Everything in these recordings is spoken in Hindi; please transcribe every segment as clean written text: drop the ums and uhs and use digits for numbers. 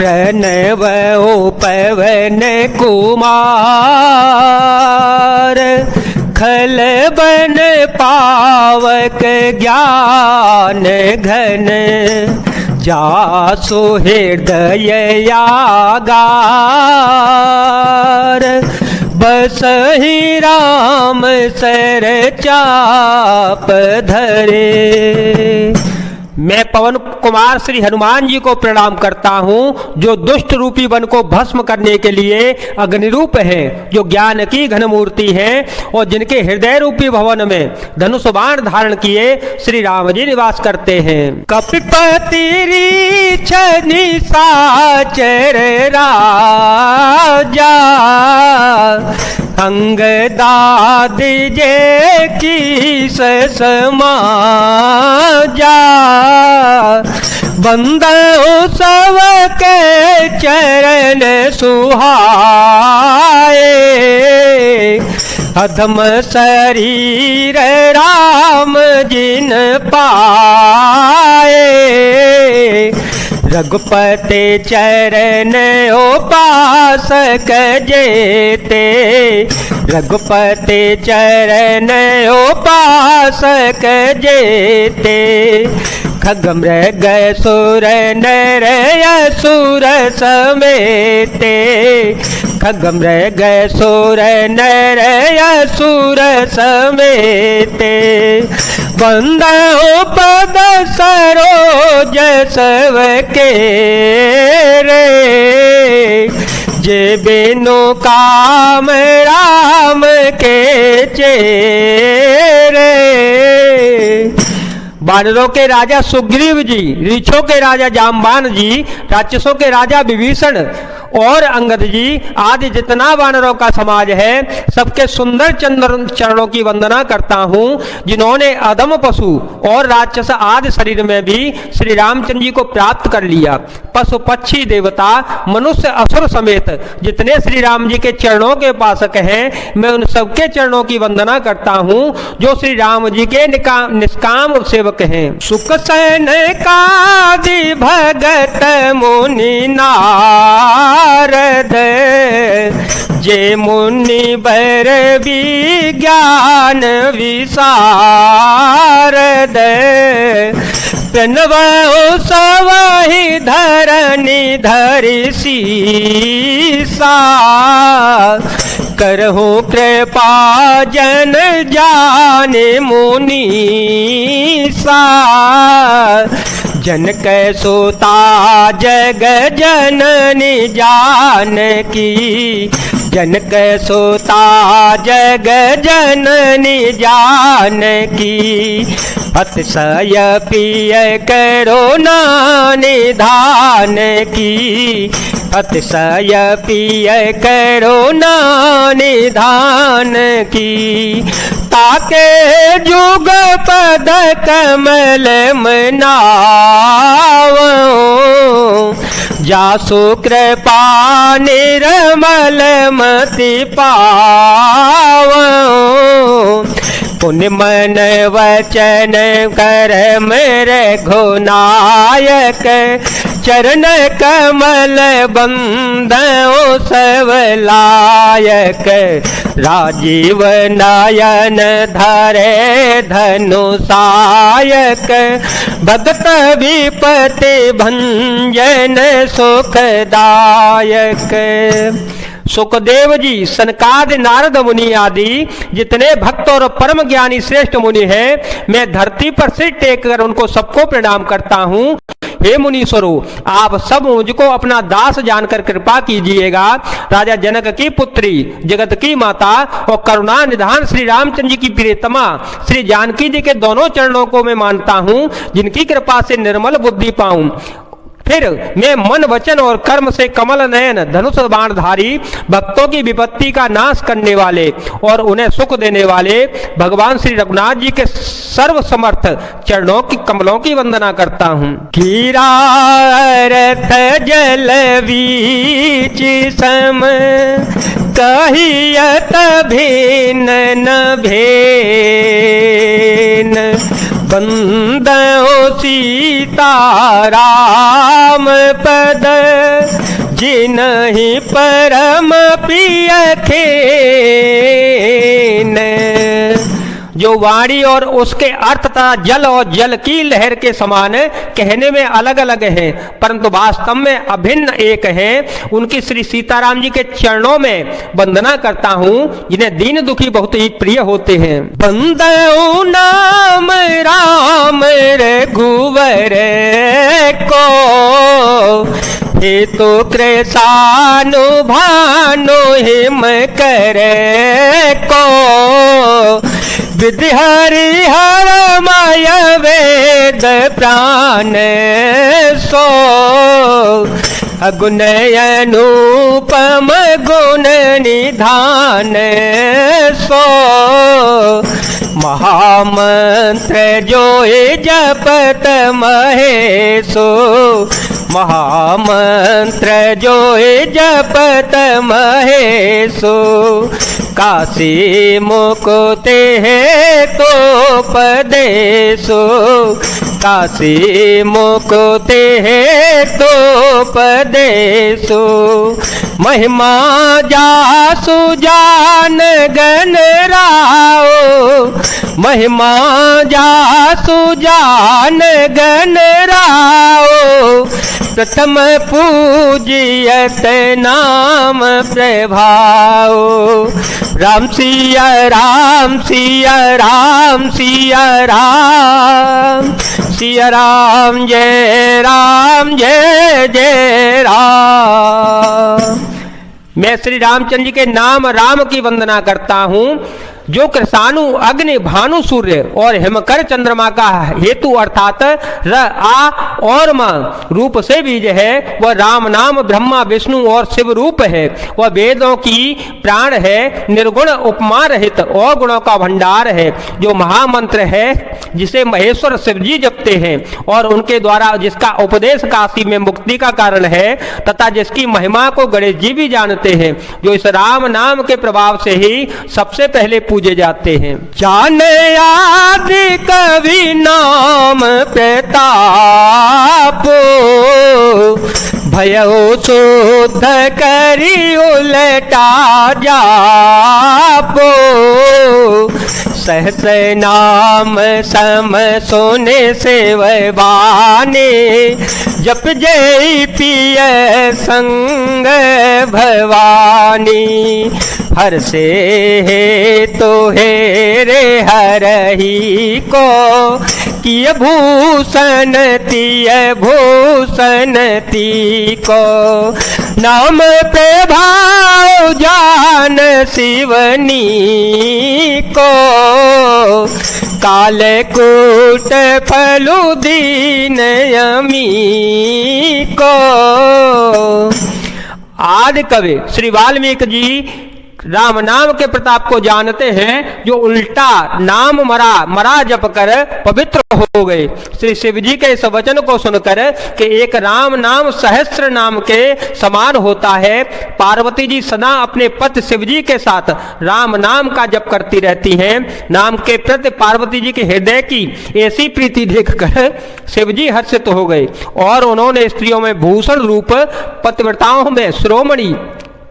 प्रणव पवन कुमार, खल बन पावक ज्ञान घन, जासु हृदय आगार, बसहि राम सर चाप धरे। मैं पवन कुमार श्री हनुमान जी को प्रणाम करता हूँ, जो दुष्ट रूपी वन को भस्म करने के लिए अग्निरूप हैं, जो ज्ञान की घन मूर्ति हैं और जिनके हृदय रूपी भवन में धनुष बाण धारण किए श्री राम जी निवास करते हैं। कपिपति रीछ निशाचर राजा, अंगदाद जे की समाजा, बंदो सब के चरण सुहाए, अधम शरीर राम जिन पाए, रघुपति चरण उपासक जेते, रघुपति चरण उपासक जेते, खग मृग सुर नर असुर समेते, खग मृग सुर नर असुर समेते, वंदो पद सरोज सब के रे, जे बिनु काम राम के चेरे। वानरों के राजा सुग्रीव जी, ऋक्षों के राजा जाम्बान जी, राक्षसों के राजा विभीषण और अंगद जी आदि जितना वानरों का समाज है, सबके सुंदर चरणों की वंदना करता हूँ, जिन्होंने अधम पशु और राक्षस आदि शरीर में भी श्री रामचंद्र जी को प्राप्त कर लिया। पशु पक्षी देवता मनुष्य असुर समेत जितने श्री राम जी के चरणों के उपासक हैं, मैं उन सबके चरणों की वंदना करता हूँ, जो श्री राम जी के निष्काम सेवक हैं। सुख सैन कादि भगत मुनि नारद, जे मुनि बर विज्ञान विशारद, प्रणव सवहि धरनि धरि सीसा, करहु कृपा जन जाने मुनीसा, जनक सुता जग जननी जानकी, जनक सुता जग जननी जानकी, अतिशय पिय करुणा निधान की, अतिशय पिय करुणा निधान की, ताके जुग पद कमल मनावो, जासु कृपा निर्मल मति पावो, पुण्य मन वचन कर मेरे घुनायक, चरण कमल बंदो सब लायक, राजीव नयन धरे धनुषायक, भगत विपति भंजन सुखदायक। सुखदेव जी, सनकादि नारद मुनि आदि जितने भक्त और परम ज्ञानी श्रेष्ठ मुनि हैं, मैं धरती पर सिर टेक कर उनको सबको प्रणाम करता हूँ। हे मुनीश्वरों, आप सब मुझको अपना दास जानकर कृपा कीजिएगा। राजा जनक की पुत्री, जगत की माता और करुणा निधान श्री रामचंद्र जी की प्रियतमा श्री जानकी जी के दोनों चरणों को मैं मानता हूँ, जिनकी कृपा से निर्मल बुद्धि पाऊं। फिर मैं मन वचन और कर्म से कमल नयन धनुष बाणधारी, भक्तों की विपत्ति का नाश करने वाले और उन्हें सुख देने वाले भगवान श्री रघुनाथ जी के सर्व समर्थ चरणों की कमलों की वंदना करता हूँ। कीरारथ जल बीच सम, कहियत भिन्न न भेन, बंदो सीता राम पद, जिनहि परम प्रिय खेन। जो वाणी और उसके अर्थ तथा जल और जल की लहर के समान कहने में अलग अलग हैं, परंतु वास्तव में अभिन्न एक हैं, उनकी श्री सीताराम जी के चरणों में वंदना करता हूँ, जिन्हें दीन दुखी बहुत ही प्रिय होते हैं। बंदऊ नाम राम रघुवर को, हे तो कृषानु भानु हिम करे को। विधि हरि हर माय वेद प्राण सो, अगुण अनुपम गुण निधान सो। महामंत्र जो जपत महेशो, महामंत्र जो जपत महेशो। काशी मुकुते है तो पदेशो, काशी मुकुते है तो पदेशो। महिमा जासु जान गण राओ, महिमा जासु जान गण राओ। प्रथम पूजियत नाम प्रभाओ, राम सिया राम सिया राम सिया राम, सिया राम जय जय राम। मैं श्री रामचंद्र जी के नाम राम की वंदना करता हूँ, जो कृषाणु अग्नि भानु सूर्य और हिमकर चंद्रमा का हेतु अर्थात र आ और म रूप से बीज है। वह राम नाम ब्रह्मा विष्णु और शिव रूप है। वह वेदों की प्राण है, निर्गुण उपमा रहित और गुणों का भंडार है। जो महामंत्र है जिसे महेश्वर शिव जी जपते हैं और उनके द्वारा जिसका उपदेश काशी में मुक्ति का कारण है, तथा जिसकी महिमा को गणेश जी भी जानते हैं, जो इस राम नाम के प्रभाव से ही सबसे पहले पूजे जाते हैं। जाने आदि कवि नाम प्रताप, भयो शुद्ध करी उलटा जापो। सहस नाम सम सुने सेववाने, जप जय पिय संग भवानी। हर से हे तो हे रे हरही को, किय भूषण तिय भूषण ती को। नाम प्रभाव जान शिवनी को, कालकूट फलु दीन यमी को। आदि कवि श्री वाल्मीकि जी राम नाम के प्रताप को जानते हैं, जो उल्टा नाम मरा जप कर पवित्र हो गए। श्री शिव जी के इस वचन को सुनकर कि एक राम नाम सहस्त्र नाम के समान होता है, पार्वती जी सदा अपने पति शिव जी के साथ राम नाम का जप करती रहती हैं। नाम के प्रति पार्वती जी के हृदय की ऐसी प्रीति देखकर शिव जी हर्षित हो गए और उन्होंने स्त्रियों में भूषण रूप पतिव्रताओं में शिरोमणि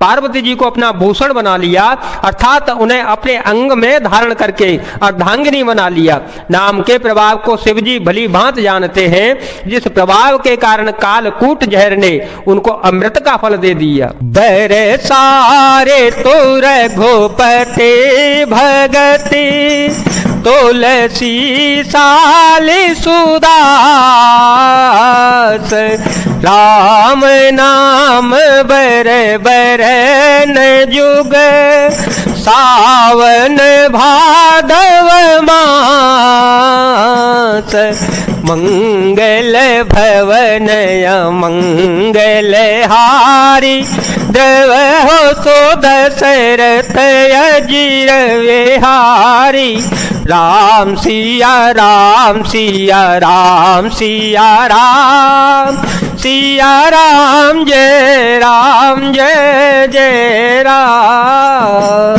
पार्वती जी को अपना भूषण बना लिया, अर्थात उन्हें अपने अंग में धारण करके अर्धांगिनी बना लिया। नाम के प्रभाव को शिव जी भली भांति जानते हैं, जिस प्रभाव के कारण कालकूट जहर ने उनको अमृत का फल दे दिया। बर सारे तो रघुपति भगति, तुलसी साली सुदास। राम नाम बर बर न जुग, सावन भादव मास। मंगल भवन मंगल हारी, द्रव हो सो दशरथ अजीर विहारी। राम सिया राम सिया राम सिया राम, सिया राम जय जय राम।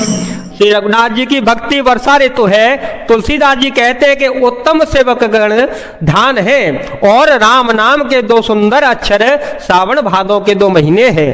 श्री रघुनाथ जी की भक्ति वर्षा ऋतु है। तुलसीदास जी कहते हैं कि उत्तम सेवक गण धान है और राम नाम के 2 सुंदर अक्षर सावन भादों के 2 महीने हैं।